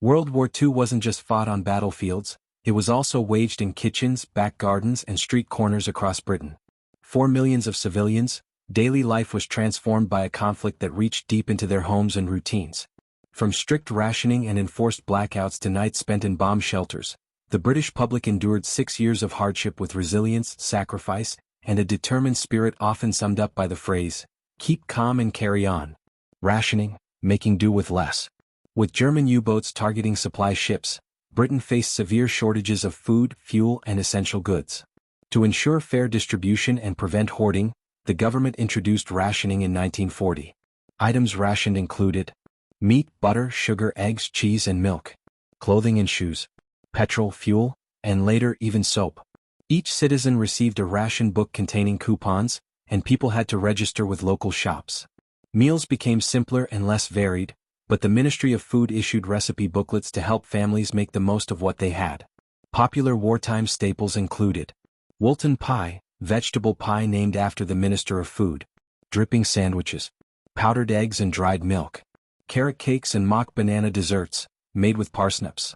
World War II wasn't just fought on battlefields, it was also waged in kitchens, back gardens, and street corners across Britain. For millions of civilians, daily life was transformed by a conflict that reached deep into their homes and routines. From strict rationing and enforced blackouts to nights spent in bomb shelters, the British public endured 6 years of hardship with resilience, sacrifice, and a determined spirit often summed up by the phrase, "Keep calm and carry on." Rationing, making do with less. With German U-boats targeting supply ships, Britain faced severe shortages of food, fuel, and essential goods. To ensure fair distribution and prevent hoarding, the government introduced rationing in 1940. Items rationed included meat, butter, sugar, eggs, cheese, and milk, clothing and shoes, petrol, fuel, and later even soap. Each citizen received a ration book containing coupons, and people had to register with local shops. Meals became simpler and less varied, but the Ministry of Food issued recipe booklets to help families make the most of what they had. Popular wartime staples included Woolton pie, vegetable pie named after the Minister of Food, dripping sandwiches, powdered eggs and dried milk, carrot cakes and mock banana desserts, made with parsnips.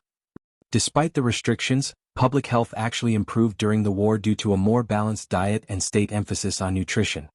Despite the restrictions, public health actually improved during the war due to a more balanced diet and state emphasis on nutrition.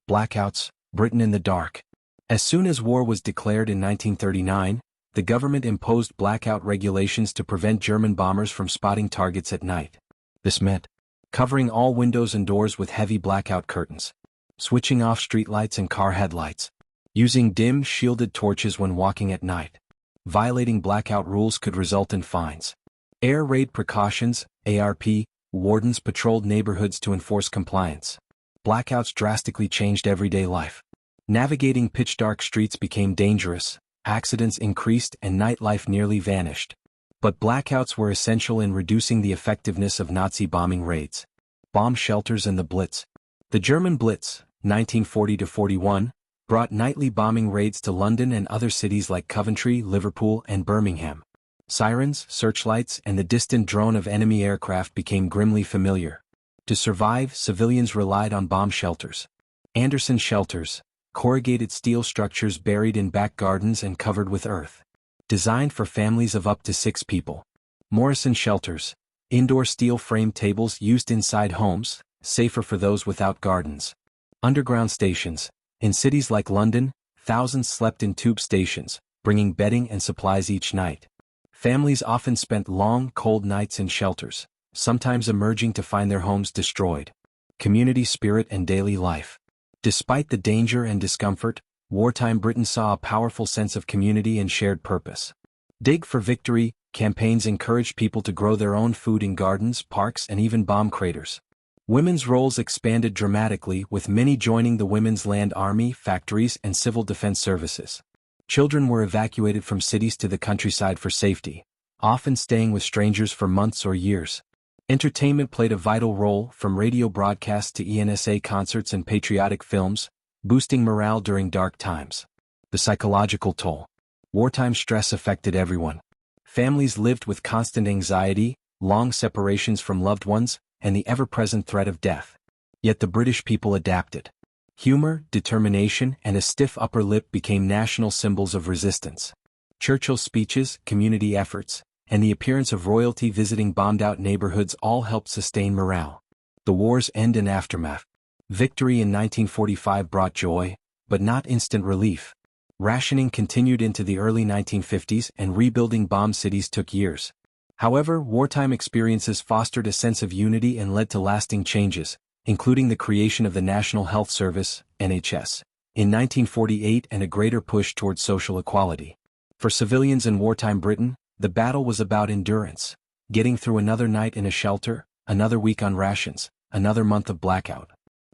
Blackouts, Britain in the dark. As soon as war was declared in 1939, the government imposed blackout regulations to prevent German bombers from spotting targets at night. This meant covering all windows and doors with heavy blackout curtains, switching off streetlights and car headlights, using dim, shielded torches when walking at night. Violating blackout rules could result in fines. Air raid precautions, ARP, wardens patrolled neighborhoods to enforce compliance. Blackouts drastically changed everyday life. Navigating pitch-dark streets became dangerous, accidents increased and nightlife nearly vanished. But blackouts were essential in reducing the effectiveness of Nazi bombing raids. Bomb shelters and the Blitz. The German Blitz, 1940–41, brought nightly bombing raids to London and other cities like Coventry, Liverpool, and Birmingham. Sirens, searchlights, and the distant drone of enemy aircraft became grimly familiar. To survive, civilians relied on bomb shelters. Anderson shelters, corrugated steel structures buried in back gardens and covered with earth. Designed for families of up to 6 people. Morrison shelters, indoor steel frame tables used inside homes, safer for those without gardens. Underground stations. In cities like London, thousands slept in tube stations, bringing bedding and supplies each night. Families often spent long, cold nights in shelters, sometimes emerging to find their homes destroyed. Community spirit and daily life. Despite the danger and discomfort, wartime Britain saw a powerful sense of community and shared purpose. Dig for Victory campaigns encouraged people to grow their own food in gardens, parks, and even bomb craters. Women's roles expanded dramatically, with many joining the Women's Land Army, factories, and civil defense services. Children were evacuated from cities to the countryside for safety, often staying with strangers for months or years. Entertainment played a vital role, from radio broadcasts to ENSA concerts and patriotic films, boosting morale during dark times. The psychological toll. Wartime stress affected everyone. Families lived with constant anxiety, long separations from loved ones, and the ever-present threat of death. Yet the British people adapted. Humor, determination, and a stiff upper lip became national symbols of resistance. Churchill's speeches, community efforts, and the appearance of royalty visiting bombed-out neighborhoods all helped sustain morale. The war's end and aftermath. Victory in 1945 brought joy, but not instant relief. Rationing continued into the early 1950s, and rebuilding bombed cities took years. However, wartime experiences fostered a sense of unity and led to lasting changes, including the creation of the National Health Service, NHS, in 1948 and a greater push towards social equality. For civilians in wartime Britain, the battle was about endurance, getting through another night in a shelter, another week on rations, another month of blackout.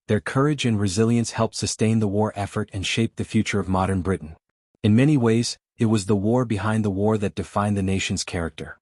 Their courage and resilience helped sustain the war effort and shape the future of modern Britain. In many ways, it was the war behind the war that defined the nation's character.